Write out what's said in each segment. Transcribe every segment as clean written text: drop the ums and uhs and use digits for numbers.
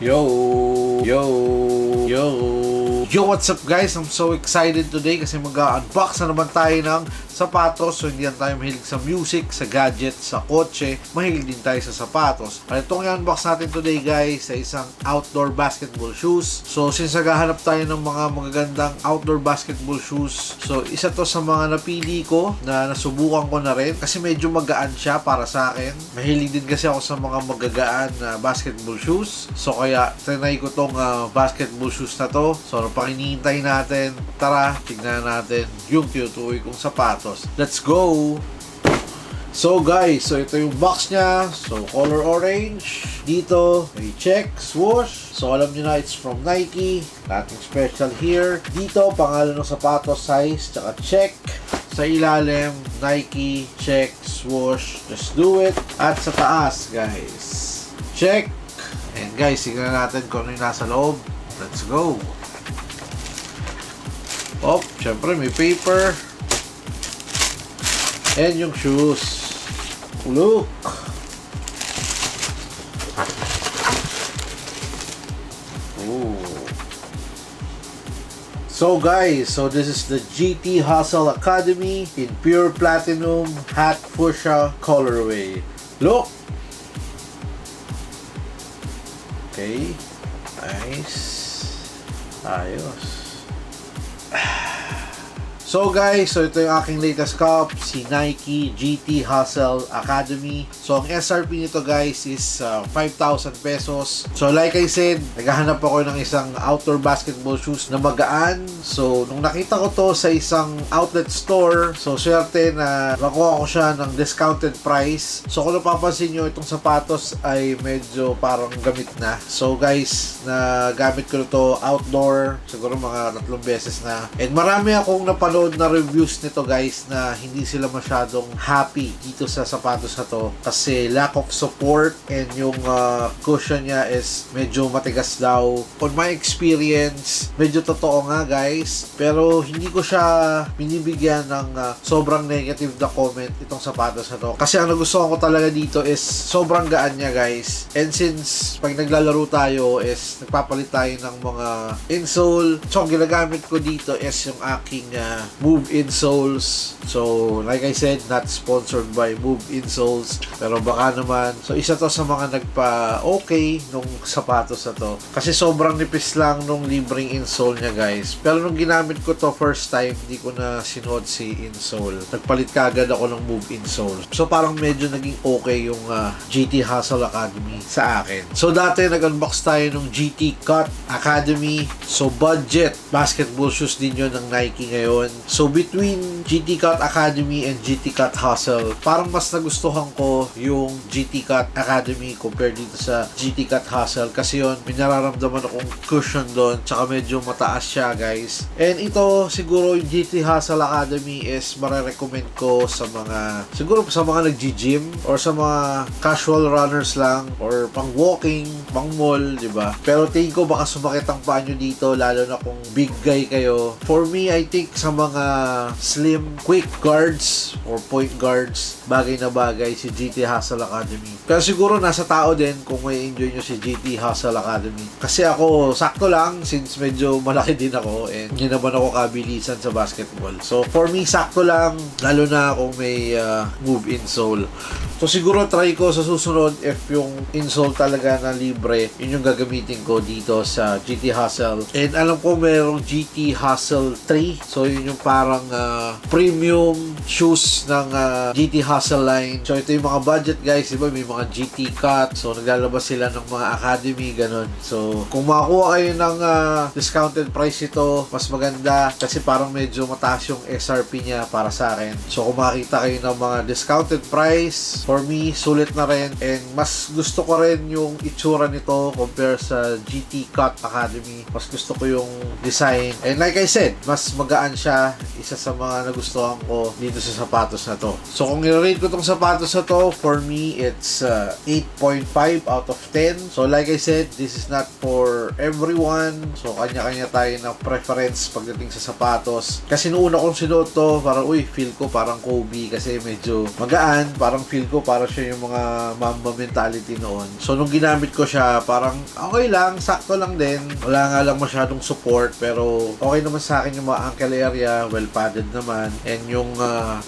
Yo, yo, yo. Yo, what's up guys? I'm so excited today kasi mag-unbox na naman tayo ng sapatos. So hindi lang tayo mahilig sa music, sa gadgets, sa kotse. Mahilig din tayo sa sapatos. At itong i-unbox natin today guys ay isang outdoor basketball shoes. So since naghahanap tayo ng mga magagandang outdoor basketball shoes, so isa to sa mga napili ko na nasubukan ko na rin kasi medyo magaan siya para sa akin. Mahilig din kasi ako sa mga magagaan na basketball shoes. So kaya trinay ko tong basketball shoes na to. So pang hinihintay natin, tara, tignan natin yung tinutukoy kong sapatos. Let's go! So guys, so ito yung box niya. So color orange. Dito may check, swoosh. So alam nyo na it's from Nike. Nothing special here. Dito pangalan ng sapatos, size, tsaka check. Sa ilalim, Nike, check, swoosh, just do it. At sa taas guys, check. And guys, tignan natin kung ano yung nasa loob. Let's go! Oh, syempre may paper. And yung shoes. Look. Ooh. So guys, so this is the GT Hustle Academy in pure platinum hat fuchsia colorway. Look. Okay. Nice. Ayos. So guys, so ito yung aking latest cup, si Nike GT Hustle Academy. So ang SRP nito guys is 5,000 pesos. So like I said, naghahanap ako ng isang outdoor basketball shoes na magaan. So nung nakita ko to sa isang outlet store, so swerte na nakuha ko siya ng discounted price. So kung napapansin nyo, itong sapatos ay medyo parang gamit na. So guys, nagamit ko to outdoor siguro mga 3 beses na. And marami akong napanood na reviews nito guys na hindi sila masyadong happy dito sa sapatos na to kasi lack of support and yung cushion niya is medyo matigas daw. On my experience, medyo totoo nga guys, pero hindi ko siya binibigyan ng sobrang negative na comment itong sapatos na to kasi ang nagustuhan ko talaga dito is sobrang gaan niya guys. And since pag naglalaro tayo is nagpapalit tayo ng mga insole, so ang ginagamit ko dito is yung aking Move Insoles. So like I said, not sponsored by Move Insoles, pero baka naman. So isa to sa mga nagpa-okay nung sapatos na to kasi sobrang nipis lang nung libreng insole niya guys. Pero nung ginamit ko to first time, hindi ko na sinuot si insole. Nagpalit kaagad ako ng Move Insole. So parang medyo naging okay yung GT Hustle Academy sa akin. So dati nag-unbox tayo ng GT Cut Academy. So budget basketball shoes din yun ng Nike ngayon. So between GT Cut Academy and GT Cut Hustle, parang mas nagustuhan ko yung GT Cut Academy compared dito sa GT Cut Hustle kasi yun, may nararamdaman akong cushion doon, tsaka medyo mataas siya guys. And ito siguro yung GT Hustle Academy is marirecommend ko sa mga, siguro sa mga nag-gym or sa mga casual runners lang or pang walking, pang mall, diba? Pero tingin ko baka sumakit ang paa nyo dito lalo na kung big guy kayo. For me, I think sa mga slim, quick guards or point guards, bagay na bagay si GT Hustle Academy. Pero siguro nasa tao din kung may enjoy nyo si GT Hustle Academy. Kasi ako, sakto lang since medyo malaki din ako and hindi naman ako kabilisan sa basketball. So for me, sakto lang, lalo na kung may Move Insole. So siguro try ko sa susunod if yung insole talaga na libre, yun yung gagamitin ko dito sa GT Hustle. And alam ko merong GT Hustle 3. So yun yung parang premium shoes ng GT Hustle line. So ito yung mga budget guys, diba? May mga GT Cut. So naglalabas sila ng mga academy, ganun. So kung makakuha kayo ng discounted price ito, mas maganda kasi parang medyo mataas yung SRP niya para sa akin. So kung makita kayo ng mga discounted price, for me, sulit na rin. And mas gusto ko rin yung itsura nito compare sa GT Cut Academy. Mas gusto ko yung design. And like I said, mas magaan siya. Isa sa mga nagustuhan ko dito sa sapatos na to. So kung i-rate ko tong sapatos na to, for me, it's 8.5 out of 10. So like I said, this is not for everyone. So kanya-kanya tayo ng preference pagdating sa sapatos. Kasi noong una kong sinuot to, parang feel ko parang Kobe kasi medyo magaan. Parang feel ko ko para siya yung mga Mamba mentality noon. So nung ginamit ko siya, parang okay lang, sakto lang din. Wala nga lang masyadong support, pero okay naman sa akin yung mga ankle area, well padded naman. And yung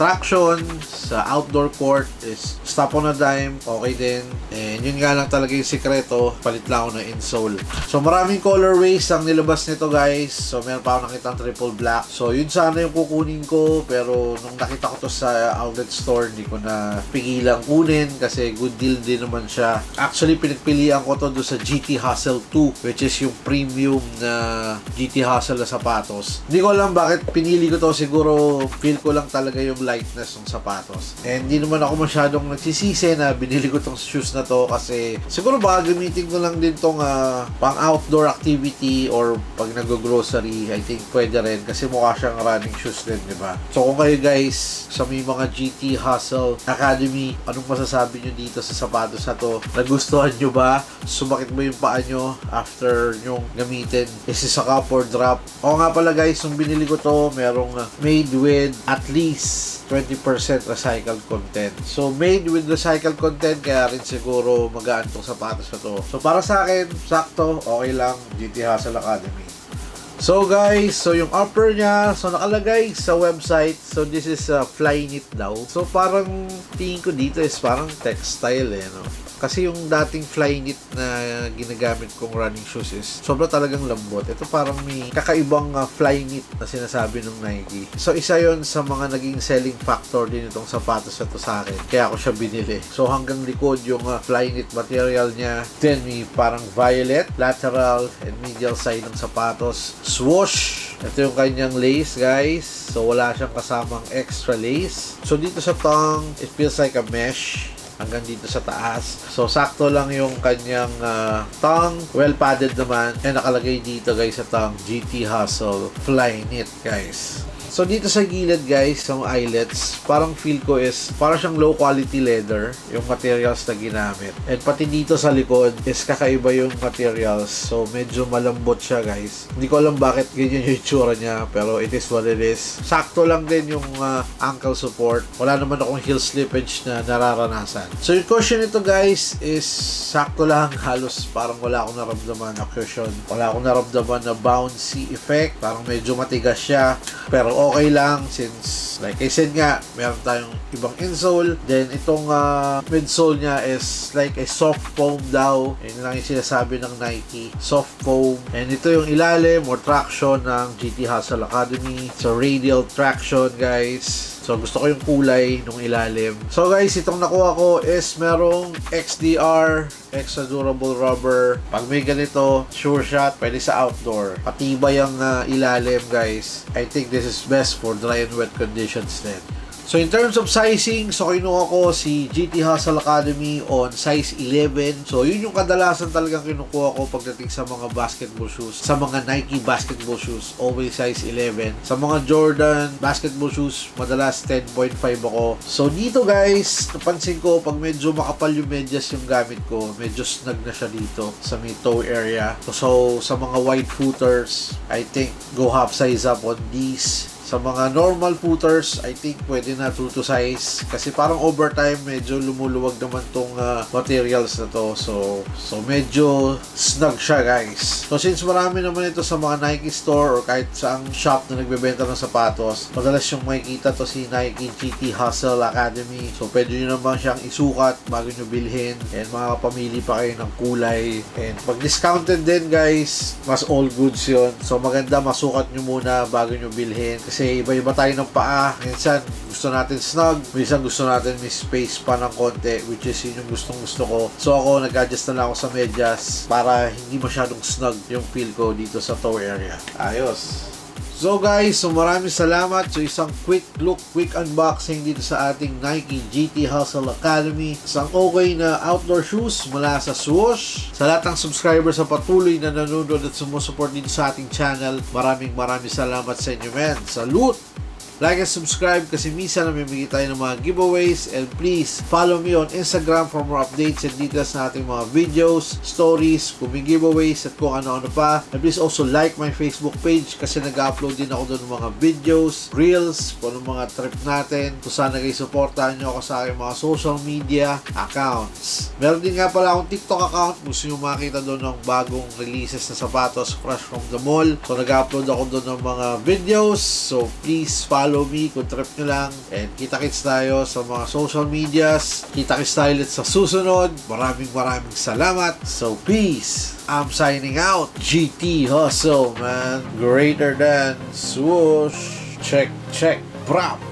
traction sa outdoor court is stop on a dime, okay din. And yun nga lang talaga yung sikreto, palit lang ako ng insole. So maraming colorways ang nilabas nito guys. So meron pa ako nakitang triple black. So yun sana yung kukunin ko, pero nung nakita ko to sa outlet store, hindi ko na pigilang kunin kasi good deal din naman siya. Actually, pinagpilian ko to doon sa GT Hustle 2, which is yung premium na GT Hustle na sapatos. Hindi ko alam bakit pinili ko to. Siguro feel ko lang talaga yung lightness ng sapatos. And hindi naman ako masyadong nagsisisi na binili ko tong shoes na to kasi siguro baka gamitin ko lang din tong pang outdoor activity or pag nag-grocery. I think pwede rin kasi mukha siyang running shoes din, di ba? So kung kayo guys sa may mga GT Hustle Academy, anong masasabi nyo dito sa sapatos na to? Nagustuhan nyo ba? Sumakit ba yung paa nyo after nyong gamitin? Is this a cup or drop? O nga pala guys, nung binili ko to, merong made with at least 20% recycled content. So made with recycled content, kaya rin siguro magaan tong sapatos na to. So para sa akin, sakto, okay lang, GT Hustle Academy. So guys, so yung upper niya, so nakalagay sa website, so this is Flyknit daw. So parang tingin ko dito is parang textile no? Kasi yung dating Flyknit na ginagamit kong running shoes is sobra talagang lambot. Ito parang may kakaibang Flyknit na sinasabi ng Nike. So isa yon sa mga naging selling factor din itong sapatos na to sa akin. Kaya ako siya binili. So hanggang likod yung Flyknit material niya. Then may parang violet, lateral, and medial side ng sapatos. Swoosh! Ito yung kanyang lace guys. So wala siyang kasamang extra lace. So dito sa tongue, it feels like a mesh hanggang dito sa taas. So sakto lang yung kanyang tongue. Well padded naman. And nakalagay dito guys sa tongue, GT Hustle Flyknit guys. So dito sa gilid guys, sa eyelets, parang feel ko is parang siyang low quality leather yung materials na ginamit. And pati dito sa likod is kakaiba yung materials. So medyo malambot siya guys. Hindi ko alam bakit ganyan yung itsura niya, pero it is what it is. Sakto lang din yung ankle support. Wala naman akong heel slippage na nararanasan. So yung cushion nito guys is sakto lang, halos parang wala akong naramdaman na cushion. Wala akong naramdaman na bouncy effect. Parang medyo matigas siya. Pero okay lang since like I said nga, meron tayong ibang insole. Then itong midsole niya is like a soft foam daw. Yun lang yung sinasabi ng Nike, soft foam. And ito yung ilalim or traction ng GT Hustle Academy. So radial traction guys. So gusto ko yung kulay nung ilalim. So guys, itong nakuha ko is merong XDR, extra durable rubber. Pag may ganito, sure shot, pwede sa outdoor. Patibay ang ilalim guys. I think this is best for dry and wet conditions din. So in terms of sizing, so kinuha ko si GT Hustle Academy on size 11. So yun yung kadalasan talagang kinukuha ko pagdating sa mga basketball shoes. Sa mga Nike basketball shoes, always size 11. Sa mga Jordan basketball shoes, madalas 10.5 ako. So dito guys, napansin ko pag medyo makapal yung medyas yung gamit ko, medyo snug na siya dito sa may toe area. So sa mga wide footers, I think go half size up on these. Sa mga normal footers, I think pwede na true to size. Kasi parang over time, medyo lumuluwag naman tong materials na to. So medyo snug siya guys. So since marami naman ito sa mga Nike store or kahit saang shop na nagbebenta ng sapatos, madalas yung makikita to si Nike GT Hustle Academy. So pwede nyo naman siyang isukat bago nyo bilhin. And makapamili pa kayo ng kulay. And pag discounted din guys, mas all goods yun. So maganda masukat nyo muna bago nyo bilhin. Kasi iba-iba tayo ng paa. Minsan gusto natin snug, minsan gusto natin may space pa ng konti, which is yun yung gustong-gusto ko. So ako nag-adjust na lang ako sa medyas para hindi masyadong snug yung feel ko dito sa toe area. Ayos. So guys, so maraming salamat. So isang quick look, quick unboxing dito sa ating Nike GT Hustle Academy. Isang okay na outdoor shoes mula sa Swoosh. Sa lahat ng subscribers sa patuloy na nanonood at sumusuport dito sa ating channel, maraming salamat sa inyo men. Salute! Like and subscribe kasi minsan namimigay tayo ng mga giveaways, and please follow me on Instagram for more updates and details na ating mga videos, stories, kung may giveaways at kung ano-ano pa. And please also like my Facebook page kasi nag-upload din ako doon ng mga videos, reels, kung ano mga trip natin. So sana guys, supportahan nyo ako sa aking mga social media accounts. Meron din nga pala akong TikTok account. Gusto nyo makita doon ng bagong releases na sapatos fresh from the mall. So nag-upload ako doon ng mga videos. So please follow me kung trip nyo lang. And kita-kits tayo sa mga social medias. Kita-kits tayo ulit sa susunod. Maraming salamat. So peace. I'm signing out. GT Hustle, man. Greater than swoosh. Check. Brap.